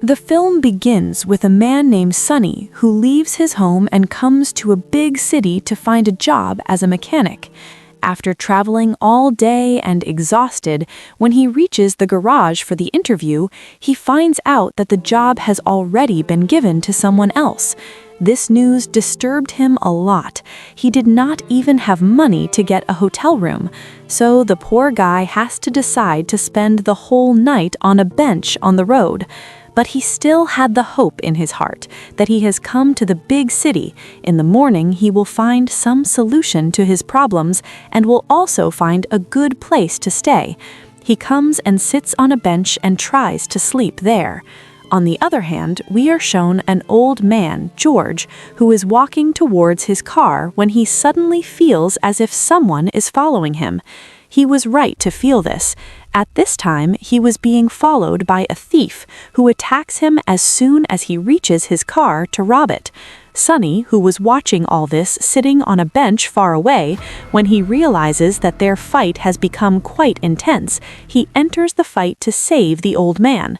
The film begins with a man named Sonny who leaves his home and comes to a big city to find a job as a mechanic. After traveling all day and exhausted, when he reaches the garage for the interview, he finds out that the job has already been given to someone else. This news disturbed him a lot. He did not even have money to get a hotel room, so the poor guy has to decide to spend the whole night on a bench on the road. But he still had the hope in his heart that he has come to the big city. In the morning, he will find some solution to his problems and will also find a good place to stay. He comes and sits on a bench and tries to sleep there. On the other hand, we are shown an old man, George, who is walking towards his car when he suddenly feels as if someone is following him. He was right to feel this. At this time, he was being followed by a thief who attacks him as soon as he reaches his car to rob it. Sonny, who was watching all this sitting on a bench far away, when he realizes that their fight has become quite intense, he enters the fight to save the old man.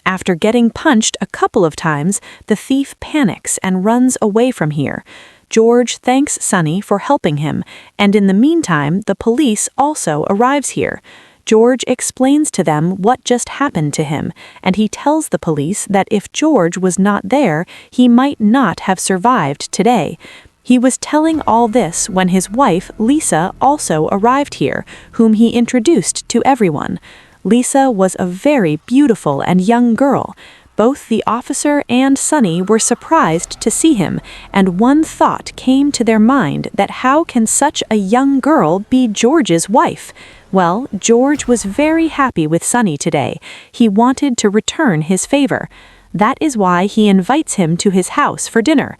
After getting punched a couple of times, the thief panics and runs away from here. George thanks Sonny for helping him, and in the meantime, the police also arrives here. George explains to them what just happened to him, and he tells the police that if George was not there, he might not have survived today. He was telling all this when his wife, Lisa, also arrived here, whom he introduced to everyone. Lisa was a very beautiful and young girl. Both the officer and Sonny were surprised to see him, and one thought came to their mind that how can such a young girl be George's wife? Well, George was very happy with Sonny today. He wanted to return his favor. That is why he invites him to his house for dinner.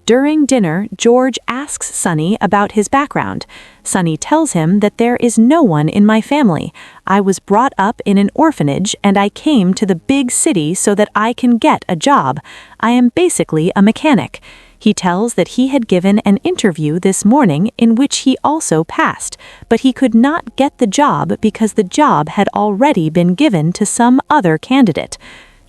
During dinner, George asks Sonny about his background. Sonny tells him that there is no one in my family. I was brought up in an orphanage and I came to the big city so that I can get a job. I am basically a mechanic. He tells that he had given an interview this morning in which he also passed, but he could not get the job because the job had already been given to some other candidate.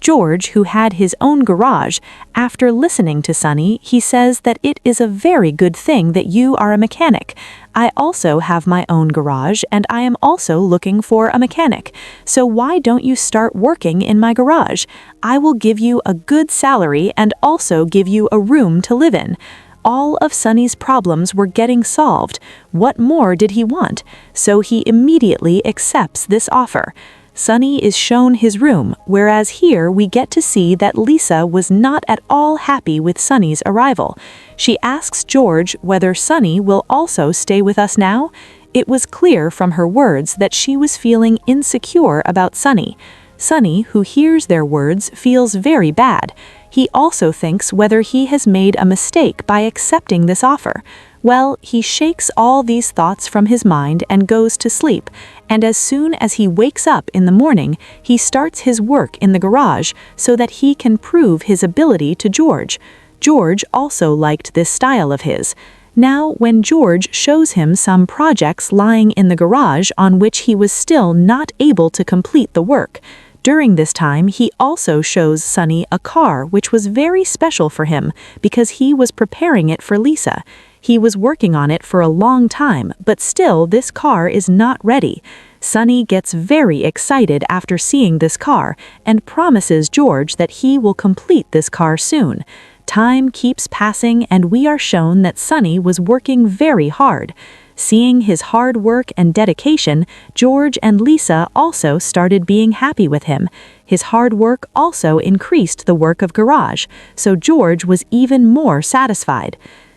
George, who had his own garage, after listening to Sonny, he says that it is a very good thing that you are a mechanic. I also have my own garage and I am also looking for a mechanic. So why don't you start working in my garage? I will give you a good salary and also give you a room to live in. All of Sonny's problems were getting solved. What more did he want? So he immediately accepts this offer. Sonny is shown his room, whereas here we get to see that Lisa was not at all happy with Sonny's arrival. She asks George whether Sonny will also stay with us now. It was clear from her words that she was feeling insecure about Sonny. Sonny, who hears their words, feels very bad. He also thinks whether he has made a mistake by accepting this offer. Well, he shakes all these thoughts from his mind and goes to sleep, and as soon as he wakes up in the morning, he starts his work in the garage so that he can prove his ability to George. George also liked this style of his. Now, when George shows him some projects lying in the garage on which he was still not able to complete the work, during this time, he also shows Sonny a car which was very special for him because he was preparing it for Lisa. He was working on it for a long time, but still this car is not ready. Sonny gets very excited after seeing this car and promises George that he will complete this car soon. Time keeps passing and we are shown that Sonny was working very hard. Seeing his hard work and dedication, George and Lisa also started being happy with him. His hard work also increased the work of garage, so George was even more satisfied.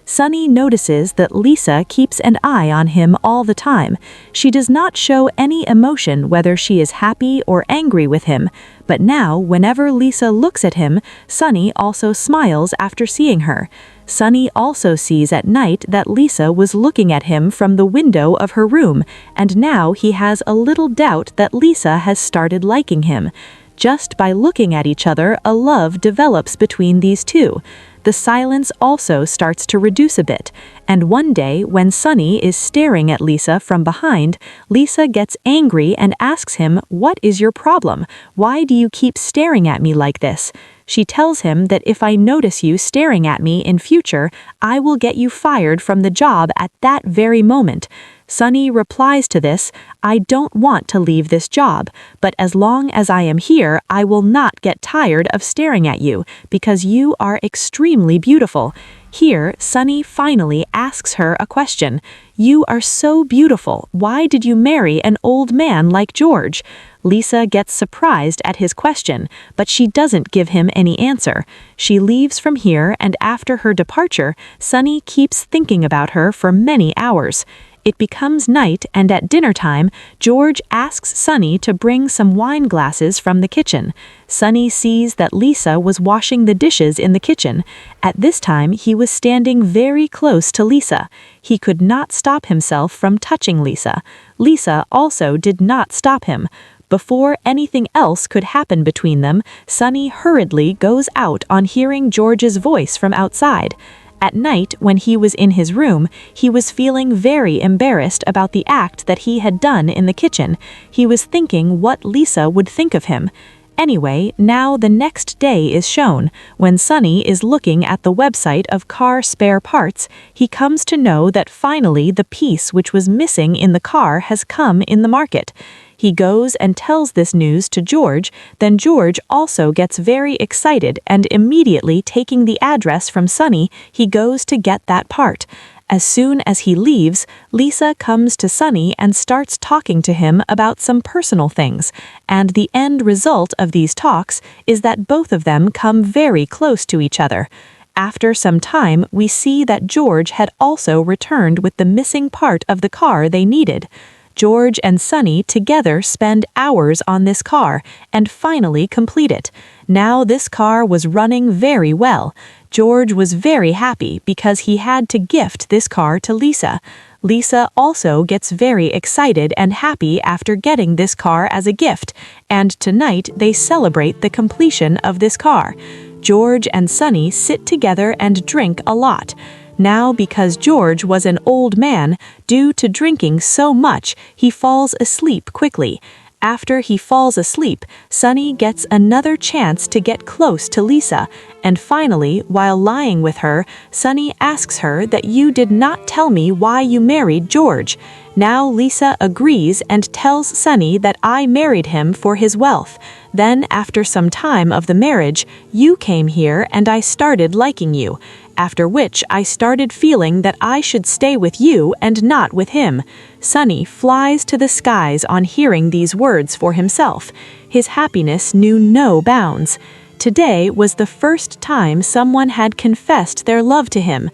Sonny notices that Lisa keeps an eye on him all the time. She does not show any emotion whether she is happy or angry with him, but now, whenever Lisa looks at him, Sonny also smiles after seeing her. Sonny also sees at night that Lisa was looking at him from the window of her room, and now he has a little doubt that Lisa has started liking him. Just by looking at each other, a love develops between these two. the silence also starts to reduce a bit, and one day when Sunny is staring at Lisa from behind, Lisa gets angry and asks him, "What is your problem? Why do you keep staring at me like this?" She tells him that if I notice you staring at me in future, I will get you fired from the job at that very moment. Sunny replies to this, "I don't want to leave this job, but as long as I am here, I will not get tired of staring at you, because you are extremely beautiful." Here, Sunny finally asks her a question. "You are so beautiful. Why did you marry an old man like George?" Lisa gets surprised at his question, but she doesn't give him any answer. She leaves from here, and after her departure, Sunny keeps thinking about her for many hours. It becomes night, and at dinner time, George asks Sunny to bring some wine glasses from the kitchen. Sunny sees that Lisa was washing the dishes in the kitchen. At this time, he was standing very close to Lisa. He could not stop himself from touching Lisa. Lisa also did not stop him. Before anything else could happen between them, Sunny hurriedly goes out on hearing George's voice from outside. At night, when he was in his room, he was feeling very embarrassed about the act that he had done in the kitchen. He was thinking what Lisa would think of him. Anyway, now the next day is shown. When Sunny is looking at the website of car spare parts, he comes to know that finally the piece which was missing in the car has come in the market. He goes and tells this news to George, then George also gets very excited and immediately taking the address from Sunny, he goes to get that part. As soon as he leaves, Lisa comes to Sunny and starts talking to him about some personal things, and the end result of these talks is that both of them come very close to each other. After some time, we see that George had also returned with the missing part of the car they needed. George and Sunny together spend hours on this car and finally complete it. Now this car was running very well. George was very happy because he had to gift this car to Lisa. Lisa also gets very excited and happy after getting this car as a gift, and tonight they celebrate the completion of this car. George and Sunny sit together and drink a lot. Now, because George was an old man, due to drinking so much, he falls asleep quickly. After he falls asleep, Sunny gets another chance to get close to Lisa, and finally, while lying with her, Sunny asks her that you did not tell me why you married George. Now Lisa agrees and tells Sunny that I married him for his wealth. Then, after some time of the marriage, you came here and I started liking you. After which I started feeling that I should stay with you and not with him. Sunny flies to the skies on hearing these words for himself. His happiness knew no bounds. Today was the first time someone had confessed their love to him.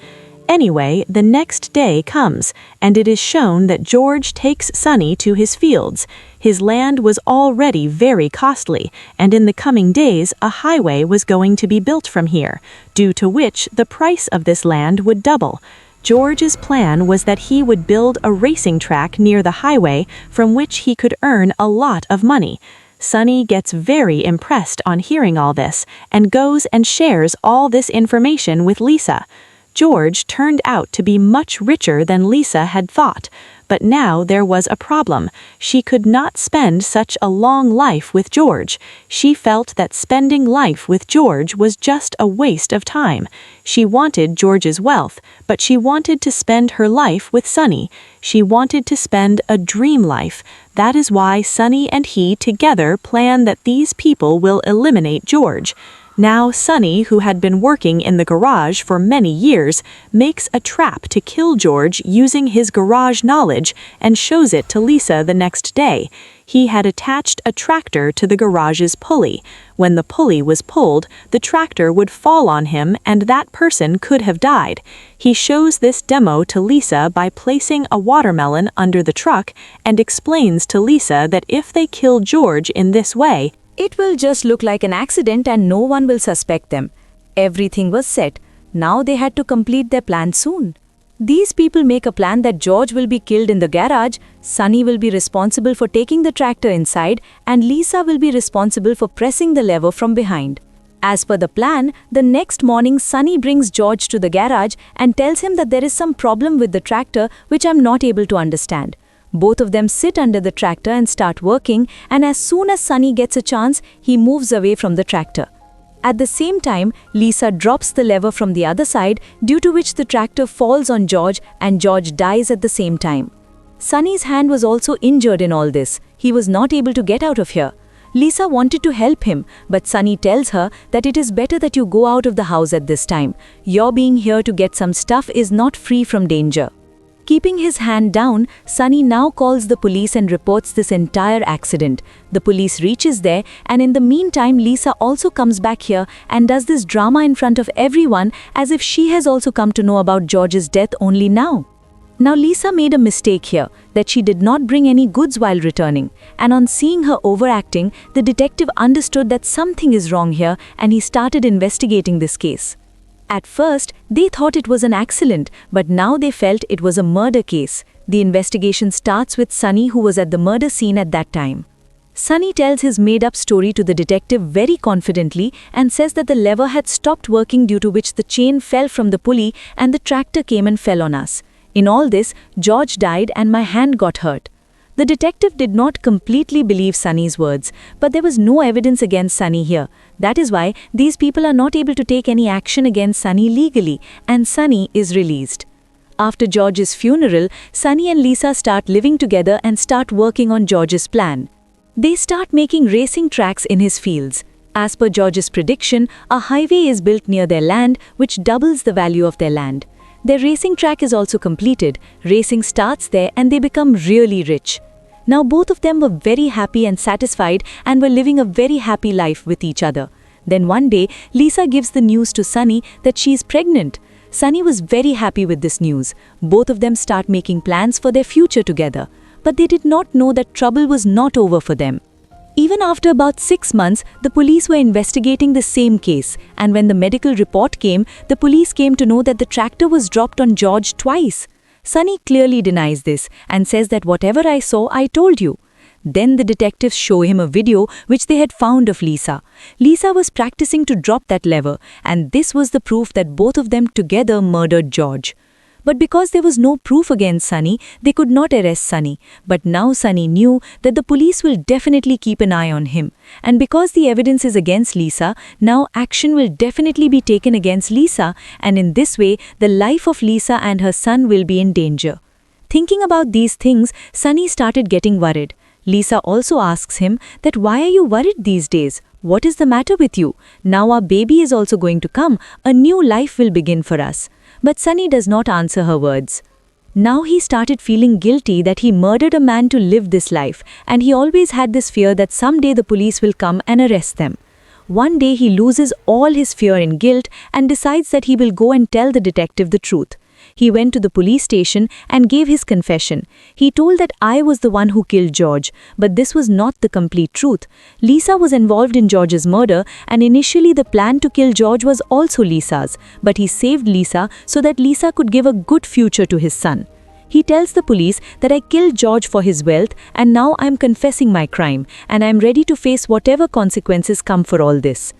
Anyway, the next day comes, and it is shown that George takes Sunny to his fields. His land was already very costly, and in the coming days a highway was going to be built from here, due to which the price of this land would double. George's plan was that he would build a racing track near the highway from which he could earn a lot of money. Sunny gets very impressed on hearing all this, and goes and shares all this information with Lisa. George turned out to be much richer than Lisa had thought, but now there was a problem. She could not spend such a long life with George. She felt that spending life with George was just a waste of time. She wanted George's wealth, but she wanted to spend her life with Sunny. She wanted to spend a dream life. That is why Sunny and he together plan that these people will eliminate George. Now Sunny, who had been working in the garage for many years, makes a trap to kill George using his garage knowledge and shows it to Lisa the next day. He had attached a tractor to the garage's pulley. When the pulley was pulled, the tractor would fall on him and that person could have died. He shows this demo to Lisa by placing a watermelon under the truck and explains to Lisa that if they kill George in this way, it will just look like an accident and no one will suspect them. Everything was set. Now they had to complete their plan soon. These people make a plan that George will be killed in the garage, Sunny will be responsible for taking the tractor inside, and Lisa will be responsible for pressing the lever from behind. As per the plan, the next morning Sunny brings George to the garage and tells him that there is some problem with the tractor which I'm not able to understand. Both of them sit under the tractor and start working, and as soon as Sunny gets a chance, he moves away from the tractor. At the same time, Lisa drops the lever from the other side, due to which the tractor falls on George and George dies at the same time. Sunny's hand was also injured in all this. He was not able to get out of here. Lisa wanted to help him, but Sunny tells her that it is better that you go out of the house at this time. Your being here to get some stuff is not free from danger. Keeping his hand down, Sunny now calls the police and reports this entire accident. The police reaches there, and in the meantime Lisa also comes back here and does this drama in front of everyone as if she has also come to know about George's death only now. Now Lisa made a mistake here, that she did not bring any goods while returning, and on seeing her overacting, the detective understood that something is wrong here and he started investigating this case. At first, they thought it was an accident, but now they felt it was a murder case. The investigation starts with Sunny, who was at the murder scene at that time. Sunny tells his made-up story to the detective very confidently and says that the lever had stopped working, due to which the chain fell from the pulley and the tractor came and fell on us. In all this, George died and my hand got hurt. The detective did not completely believe Sunny's words, but there was no evidence against Sunny here. That is why these people are not able to take any action against Sunny legally, and Sunny is released. After George's funeral, Sunny and Lisa start living together and start working on George's plan. They start making racing tracks in his fields. As per George's prediction, a highway is built near their land, which doubles the value of their land. Their racing track is also completed. Racing starts there and they become really rich. Now both of them were very happy and satisfied and were living a very happy life with each other. Then one day, Lisa gives the news to Sunny that she is pregnant. Sunny was very happy with this news. Both of them start making plans for their future together. But they did not know that trouble was not over for them. Even after about 6 months, the police were investigating the same case, and when the medical report came, the police came to know that the tractor was dropped on George twice. Sunny clearly denies this and says that whatever I saw, I told you. Then the detectives show him a video which they had found of Lisa. Lisa was practicing to drop that lever, and this was the proof that both of them together murdered George. But because there was no proof against Sunny, they could not arrest Sunny. But now Sunny knew that the police will definitely keep an eye on him. And because the evidence is against Lisa, now action will definitely be taken against Lisa, and in this way, the life of Lisa and her son will be in danger. Thinking about these things, Sunny started getting worried. Lisa also asks him that why are you worried these days? What is the matter with you? Now our baby is also going to come. A new life will begin for us. But Sunny does not answer her words. Now he started feeling guilty that he murdered a man to live this life, and he always had this fear that someday the police will come and arrest them. One day he loses all his fear and guilt and decides that he will go and tell the detective the truth. He went to the police station and gave his confession. He told that I was the one who killed George, but this was not the complete truth. Lisa was involved in George's murder, and initially the plan to kill George was also Lisa's, but he saved Lisa so that Lisa could give a good future to his son. He tells the police that I killed George for his wealth, and now I am confessing my crime, and I am ready to face whatever consequences come for all this.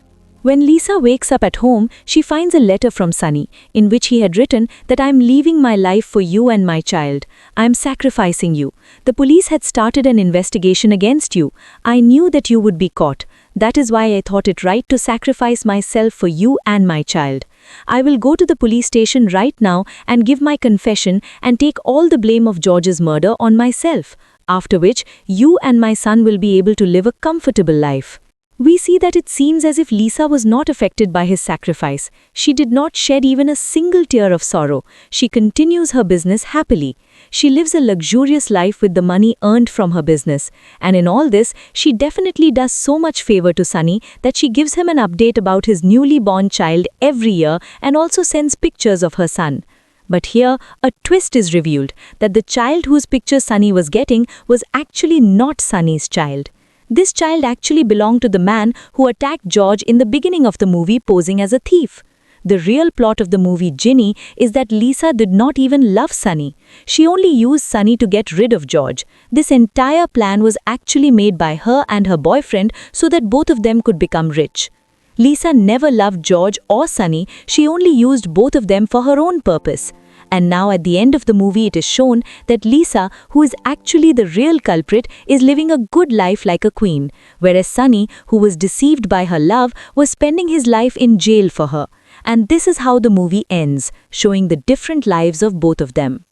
When Lisa wakes up at home, she finds a letter from Sunny, in which he had written that I am leaving my life for you and my child. I am sacrificing you. The police had started an investigation against you. I knew that you would be caught. That is why I thought it right to sacrifice myself for you and my child. I will go to the police station right now and give my confession and take all the blame of George's murder on myself, after which you and my son will be able to live a comfortable life. We see that it seems as if Lisa was not affected by his sacrifice. She did not shed even a single tear of sorrow. She continues her business happily. She lives a luxurious life with the money earned from her business. And in all this, she definitely does so much favor to Sunny that she gives him an update about his newly born child every year and also sends pictures of her son. But here, a twist is revealed, that the child whose picture Sunny was getting was actually not Sunny's child. This child actually belonged to the man who attacked George in the beginning of the movie posing as a thief. The real plot of the movie Ginny is that Lisa did not even love Sunny. She only used Sunny to get rid of George. This entire plan was actually made by her and her boyfriend so that both of them could become rich. Lisa never loved George or Sunny, she only used both of them for her own purpose. And now at the end of the movie it is shown that Lisa, who is actually the real culprit, is living a good life like a queen, whereas Sunny, who was deceived by her love, was spending his life in jail for her. And this is how the movie ends, showing the different lives of both of them.